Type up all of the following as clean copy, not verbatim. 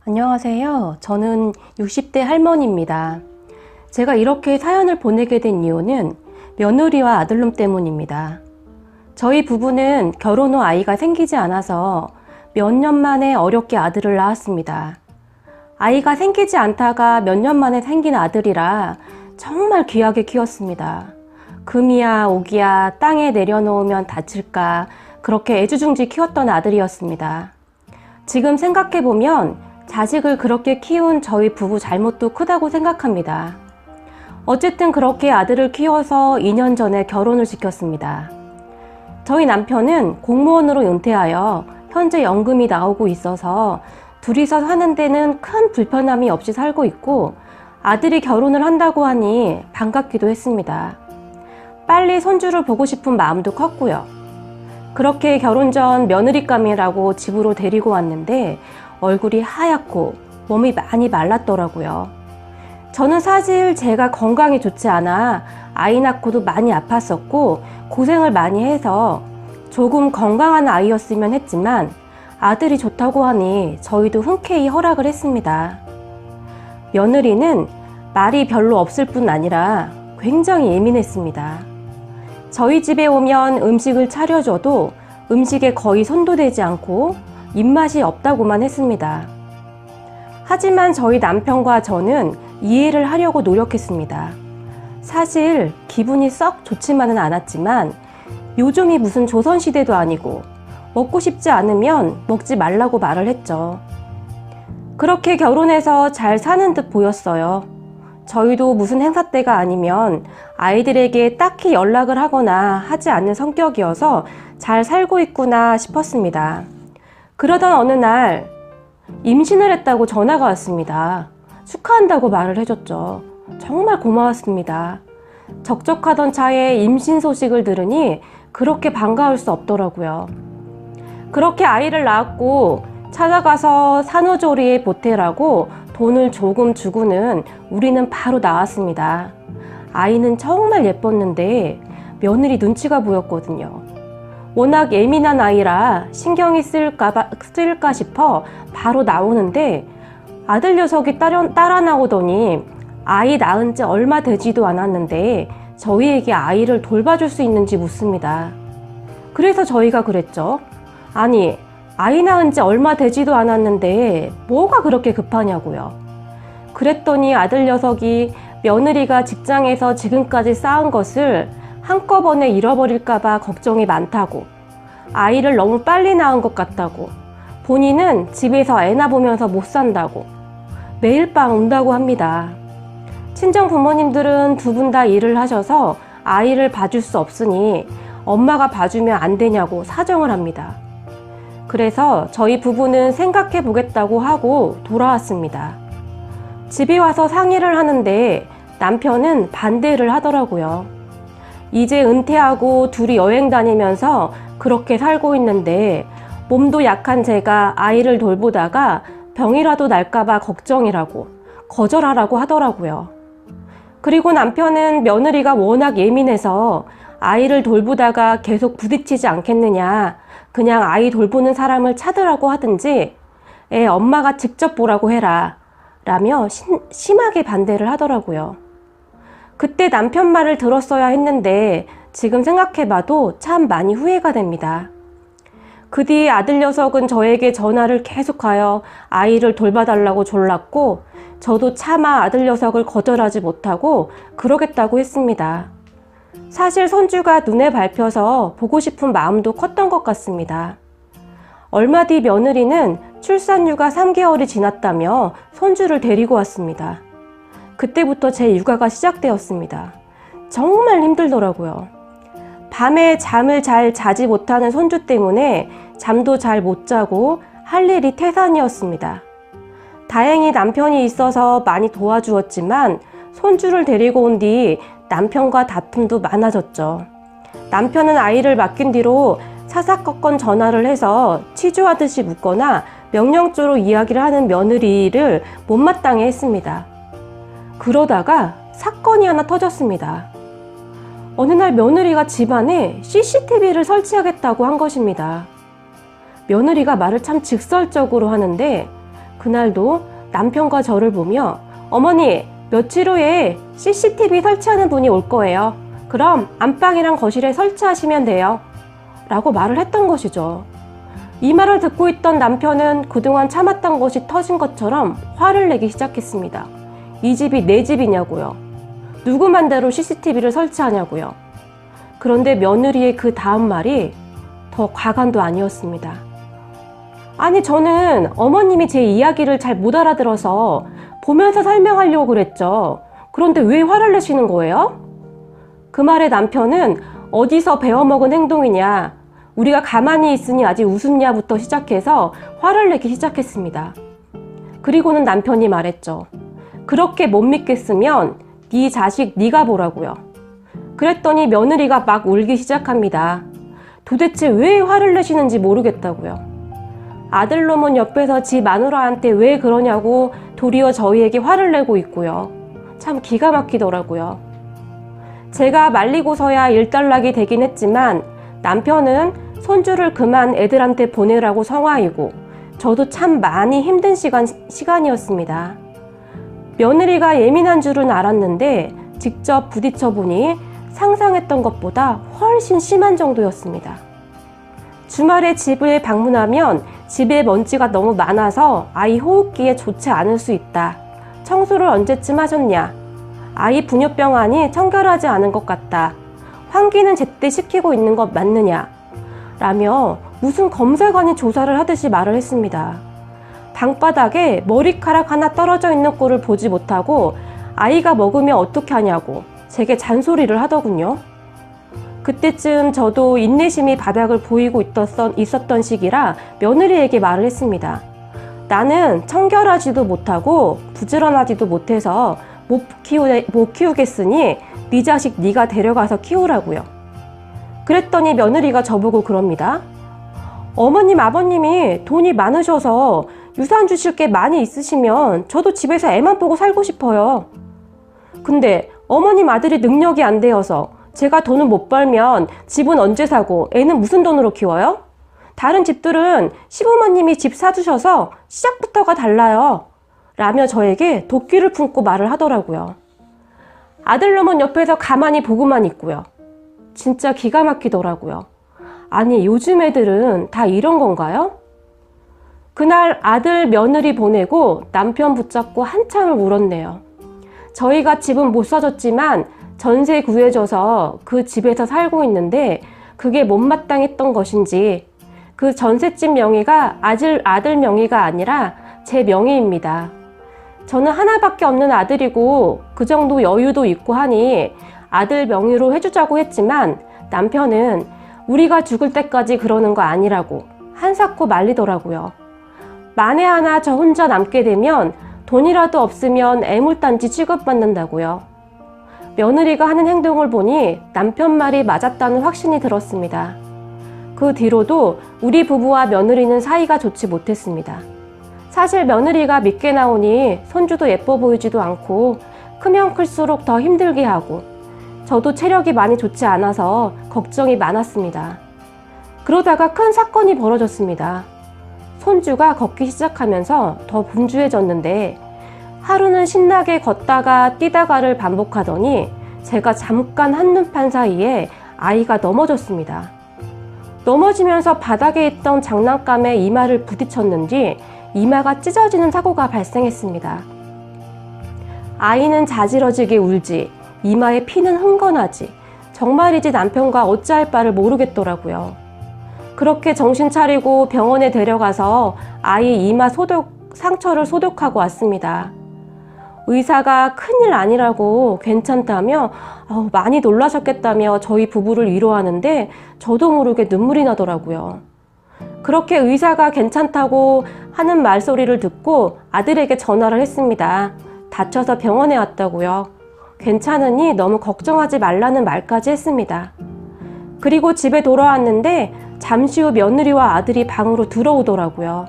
안녕하세요. 저는 60대 할머니입니다. 제가 이렇게 사연을 보내게 된 이유는 며느리와 아들놈 때문입니다. 저희 부부는 결혼 후 아이가 생기지 않아서 몇 년 만에 어렵게 아들을 낳았습니다. 아이가 생기지 않다가 몇 년 만에 생긴 아들이라 정말 귀하게 키웠습니다. 금이야 오기야 땅에 내려놓으면 다칠까 그렇게 애지중지 키웠던 아들이었습니다. 지금 생각해보면 자식을 그렇게 키운 저희 부부 잘못도 크다고 생각합니다. 어쨌든 그렇게 아들을 키워서 2년 전에 결혼을 시켰습니다. 저희 남편은 공무원으로 은퇴하여 현재 연금이 나오고 있어서 둘이서 사는 데는 큰 불편함이 없이 살고 있고 아들이 결혼을 한다고 하니 반갑기도 했습니다. 빨리 손주를 보고 싶은 마음도 컸고요. 그렇게 결혼 전 며느리감이라고 집으로 데리고 왔는데 얼굴이 하얗고 몸이 많이 말랐더라고요. 저는 사실 제가 건강이 좋지 않아 아이 낳고도 많이 아팠었고 고생을 많이 해서 조금 건강한 아이였으면 했지만 아들이 좋다고 하니 저희도 흔쾌히 허락을 했습니다. 며느리는 말이 별로 없을 뿐 아니라 굉장히 예민했습니다. 저희 집에 오면 음식을 차려줘도 음식에 거의 손도 대지 않고 입맛이 없다고만 했습니다. 하지만 저희 남편과 저는 이해를 하려고 노력했습니다. 사실 기분이 썩 좋지만은 않았지만 요즘이 무슨 조선시대도 아니고 먹고 싶지 않으면 먹지 말라고 말을 했죠. 그렇게 결혼해서 잘 사는 듯 보였어요. 저희도 무슨 행사 때가 아니면 아이들에게 딱히 연락을 하거나 하지 않는 성격이어서 잘 살고 있구나 싶었습니다. 그러던 어느 날 임신을 했다고 전화가 왔습니다. 축하한다고 말을 해줬죠. 정말 고마웠습니다. 적적하던 차에 임신 소식을 들으니 그렇게 반가울 수 없더라고요. 그렇게 아이를 낳았고 찾아가서 산후조리에 보태라고 돈을 조금 주고는 우리는 바로 나왔습니다. 아이는 정말 예뻤는데 며느리 눈치가 보였거든요. 워낙 예민한 아이라 신경이 쓰일까 싶어 바로 나오는데 아들 녀석이 따라 나오더니 아이 낳은 지 얼마 되지도 않았는데 저희에게 아이를 돌봐줄 수 있는지 묻습니다. 그래서 저희가 그랬죠. 아니, 아이 낳은 지 얼마 되지도 않았는데 뭐가 그렇게 급하냐고요. 그랬더니 아들 녀석이 며느리가 직장에서 지금까지 쌓은 것을 한꺼번에 잃어버릴까봐 걱정이 많다고, 아이를 너무 빨리 낳은 것 같다고, 본인은 집에서 애나 보면서 못 산다고, 매일 밤 운다고 합니다. 친정 부모님들은 두 분 다 일을 하셔서 아이를 봐줄 수 없으니 엄마가 봐주면 안 되냐고 사정을 합니다. 그래서 저희 부부는 생각해 보겠다고 하고 돌아왔습니다. 집에 와서 상의를 하는데 남편은 반대를 하더라고요. 이제 은퇴하고 둘이 여행 다니면서 그렇게 살고 있는데 몸도 약한 제가 아이를 돌보다가 병이라도 날까봐 걱정이라고 거절하라고 하더라고요. 그리고 남편은 며느리가 워낙 예민해서 아이를 돌보다가 계속 부딪히지 않겠느냐, 그냥 아이 돌보는 사람을 찾으라고 하든지 애 엄마가 직접 보라고 해라 라며 심하게 반대를 하더라고요. 그때 남편 말을 들었어야 했는데 지금 생각해봐도 참 많이 후회가 됩니다. 그 뒤에 아들 녀석은 저에게 전화를 계속하여 아이를 돌봐달라고 졸랐고 저도 차마 아들 녀석을 거절하지 못하고 그러겠다고 했습니다. 사실 손주가 눈에 밟혀서 보고 싶은 마음도 컸던 것 같습니다. 얼마 뒤 며느리는 출산휴가 3개월이 지났다며 손주를 데리고 왔습니다. 그때부터 제 육아가 시작되었습니다. 정말 힘들더라고요. 밤에 잠을 잘 자지 못하는 손주 때문에 잠도 잘 못 자고 할 일이 태산이었습니다. 다행히 남편이 있어서 많이 도와주었지만 손주를 데리고 온 뒤 남편과 다툼도 많아졌죠. 남편은 아이를 맡긴 뒤로 사사건건 전화를 해서 치주하듯이 묻거나 명령조로 이야기를 하는 며느리를 못마땅해 했습니다. 그러다가 사건이 하나 터졌습니다. 어느 날 며느리가 집안에 CCTV를 설치하겠다고 한 것입니다. 며느리가 말을 참 직설적으로 하는데 그날도 남편과 저를 보며 어머니, 며칠 후에 CCTV 설치하는 분이 올 거예요. 그럼 안방이랑 거실에 설치하시면 돼요. 라고 말을 했던 것이죠. 이 말을 듣고 있던 남편은 그동안 참았던 것이 터진 것처럼 화를 내기 시작했습니다. 이 집이 내 집이냐고요. 누구 맘대로 CCTV를 설치하냐고요. 그런데 며느리의 그 다음 말이 더 과간도 아니었습니다. 아니, 저는 어머님이 제 이야기를 잘 못 알아들어서 보면서 설명하려고 그랬죠. 그런데 왜 화를 내시는 거예요? 그 말에 남편은 어디서 배워먹은 행동이냐, 우리가 가만히 있으니 아직 웃음냐부터 시작해서 화를 내기 시작했습니다. 그리고는 남편이 말했죠. 그렇게 못 믿겠으면 네 자식 네가 보라고요. 그랬더니 며느리가 막 울기 시작합니다. 도대체 왜 화를 내시는지 모르겠다고요. 아들놈은 옆에서 지 마누라한테 왜 그러냐고 도리어 저희에게 화를 내고 있고요. 참 기가 막히더라고요. 제가 말리고서야 일단락이 되긴 했지만 남편은 손주를 그만 애들한테 보내라고 성화이고 저도 참 많이 힘든 시간이었습니다. 며느리가 예민한 줄은 알았는데 직접 부딪혀보니 상상했던 것보다 훨씬 심한 정도였습니다. 주말에 집을 방문하면 집에 먼지가 너무 많아서 아이 호흡기에 좋지 않을 수 있다. 청소를 언제쯤 하셨냐? 아이 분유병 안이 청결하지 않은 것 같다. 환기는 제때 시키고 있는 것 맞느냐? 라며 무슨 검사관이 조사를 하듯이 말을 했습니다. 방바닥에 머리카락 하나 떨어져 있는 꼴을 보지 못하고 아이가 먹으면 어떻게 하냐고 제게 잔소리를 하더군요. 그때쯤 저도 인내심이 바닥을 보이고 있었던 시기라 며느리에게 말을 했습니다. 나는 청결하지도 못하고 부지런하지도 못해서 못 키우겠으니 네 자식 네가 데려가서 키우라고요. 그랬더니 며느리가 저보고 그럽니다. 어머님, 아버님이 돈이 많으셔서 유산 주실 게 많이 있으시면 저도 집에서 애만 보고 살고 싶어요. 근데 어머님 아들이 능력이 안 되어서 제가 돈을 못 벌면 집은 언제 사고 애는 무슨 돈으로 키워요? 다른 집들은 시부모님이 집 사주셔서 시작부터가 달라요. 라며 저에게 도끼를 품고 말을 하더라고요. 아들놈은 옆에서 가만히 보고만 있고요. 진짜 기가 막히더라고요. 아니, 요즘 애들은 다 이런 건가요? 그날 아들 며느리 보내고 남편 붙잡고 한참을 울었네요. 저희가 집은 못 사줬지만 전세 구해줘서 그 집에서 살고 있는데 그게 못마땅했던 것인지 그 전셋집 명의가 아들 명의가 아니라 제 명의입니다. 저는 하나밖에 없는 아들이고 그 정도 여유도 있고 하니 아들 명의로 해주자고 했지만 남편은 우리가 죽을 때까지 그러는 거 아니라고 한사코 말리더라고요. 만에 하나 저 혼자 남게 되면 돈이라도 없으면 애물단지 취급받는다고요. 며느리가 하는 행동을 보니 남편 말이 맞았다는 확신이 들었습니다. 그 뒤로도 우리 부부와 며느리는 사이가 좋지 못했습니다. 사실 며느리가 믿게 나오니 손주도 예뻐 보이지도 않고 크면 클수록 더 힘들게 하고 저도 체력이 많이 좋지 않아서 걱정이 많았습니다. 그러다가 큰 사건이 벌어졌습니다. 손주가 걷기 시작하면서 더 분주해졌는데 하루는 신나게 걷다가 뛰다가를 반복하더니 제가 잠깐 한눈판 사이에 아이가 넘어졌습니다. 넘어지면서 바닥에 있던 장난감에 이마를 부딪혔는지 이마가 찢어지는 사고가 발생했습니다. 아이는 자지러지게 울지 이마에 피는 흥건하지 정말이지 남편과 어찌할 바를 모르겠더라고요. 그렇게 정신 차리고 병원에 데려가서 아이 이마 상처를 소독하고 왔습니다. 의사가 큰일 아니라고 괜찮다며 많이 놀라셨겠다며 저희 부부를 위로하는데 저도 모르게 눈물이 나더라고요. 그렇게 의사가 괜찮다고 하는 말소리를 듣고 아들에게 전화를 했습니다. 다쳐서 병원에 왔다고요. 괜찮으니 너무 걱정하지 말라는 말까지 했습니다. 그리고 집에 돌아왔는데 잠시 후 며느리와 아들이 방으로 들어오더라고요.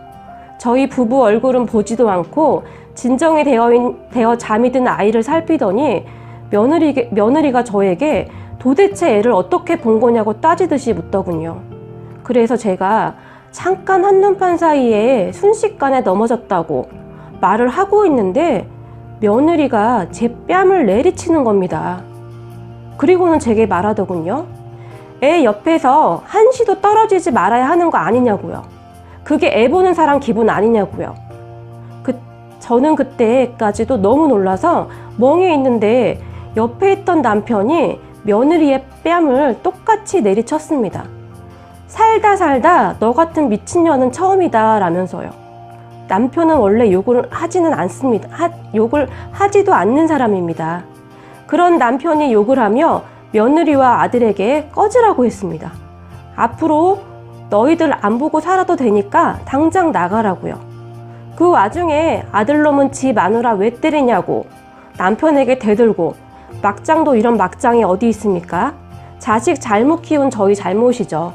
저희 부부 얼굴은 보지도 않고 진정이 되어 잠이 든 아이를 살피더니 며느리가 저에게 도대체 애를 어떻게 본 거냐고 따지듯이 묻더군요. 그래서 제가 잠깐 한눈판 사이에 순식간에 넘어졌다고 말을 하고 있는데 며느리가 제 뺨을 내리치는 겁니다. 그리고는 제게 말하더군요. 애 옆에서 한시도 떨어지지 말아야 하는 거 아니냐고요. 그게 애 보는 사람 기분 아니냐고요. 저는 그때까지도 너무 놀라서 멍해 있는데 옆에 있던 남편이 며느리의 뺨을 똑같이 내리쳤습니다. 살다 너 같은 미친년은 처음이다 라면서요. 남편은 원래 욕을 하지는 않습니다. 욕을 하지도 않는 사람입니다. 그런 남편이 욕을 하며 며느리와 아들에게 꺼지라고 했습니다. 앞으로 너희들 안 보고 살아도 되니까 당장 나가라고요. 그 와중에 아들놈은 지 마누라 왜 때리냐고 남편에게 대들고, 막장도 이런 막장이 어디 있습니까? 자식 잘못 키운 저희 잘못이죠.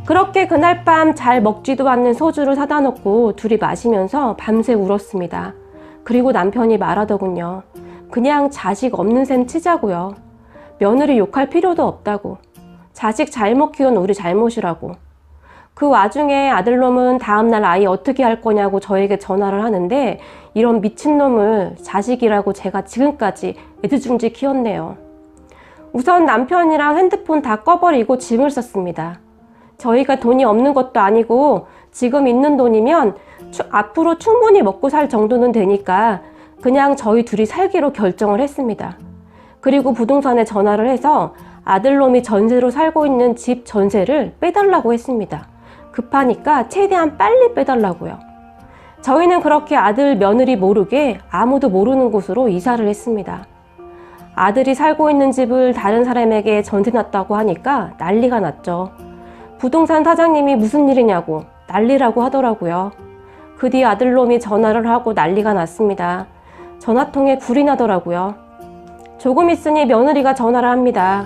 그렇게 그날 밤 잘 먹지도 않는 소주를 사다 놓고 둘이 마시면서 밤새 울었습니다. 그리고 남편이 말하더군요. 그냥 자식 없는 셈 치자고요. 며느리 욕할 필요도 없다고. 자식 잘못 키운 우리 잘못이라고. 그 와중에 아들놈은 다음날 아이 어떻게 할 거냐고 저에게 전화를 하는데, 이런 미친놈을 자식이라고 제가 지금까지 애지중지 키웠네요. 우선 남편이랑 핸드폰 다 꺼버리고 짐을 쌌습니다. 저희가 돈이 없는 것도 아니고 지금 있는 돈이면 앞으로 충분히 먹고 살 정도는 되니까 그냥 저희 둘이 살기로 결정을 했습니다. 그리고 부동산에 전화를 해서 아들놈이 전세로 살고 있는 집 전세를 빼달라고 했습니다. 급하니까 최대한 빨리 빼달라고요. 저희는 그렇게 아들 며느리 모르게 아무도 모르는 곳으로 이사를 했습니다. 아들이 살고 있는 집을 다른 사람에게 전세 놨다고 하니까 난리가 났죠. 부동산 사장님이 무슨 일이냐고 난리라고 하더라고요. 그 뒤 아들놈이 전화를 하고 난리가 났습니다. 전화통에 불이 나더라고요. 조금 있으니 며느리가 전화를 합니다.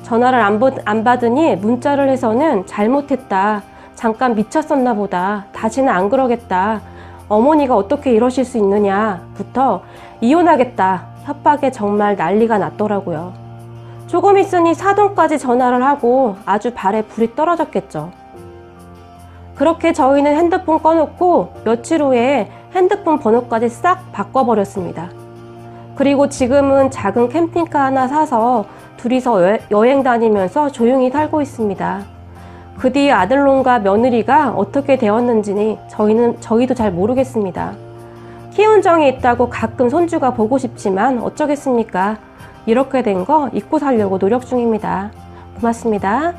전화를 안 받으니 문자를 해서는 잘못했다. 잠깐 미쳤었나 보다. 다시는 안 그러겠다. 어머니가 어떻게 이러실 수 있느냐부터 이혼하겠다. 협박에 정말 난리가 났더라고요. 조금 있으니 사돈까지 전화를 하고 아주 발에 불이 떨어졌겠죠. 그렇게 저희는 핸드폰 꺼놓고 며칠 후에 핸드폰 번호까지 싹 바꿔버렸습니다. 그리고 지금은 작은 캠핑카 하나 사서 둘이서 여행 다니면서 조용히 살고 있습니다. 그 뒤 아들놈과 며느리가 어떻게 되었는지 저희도 잘 모르겠습니다. 키운 정이 있다고 가끔 손주가 보고 싶지만 어쩌겠습니까? 이렇게 된 거 잊고 살려고 노력 중입니다. 고맙습니다.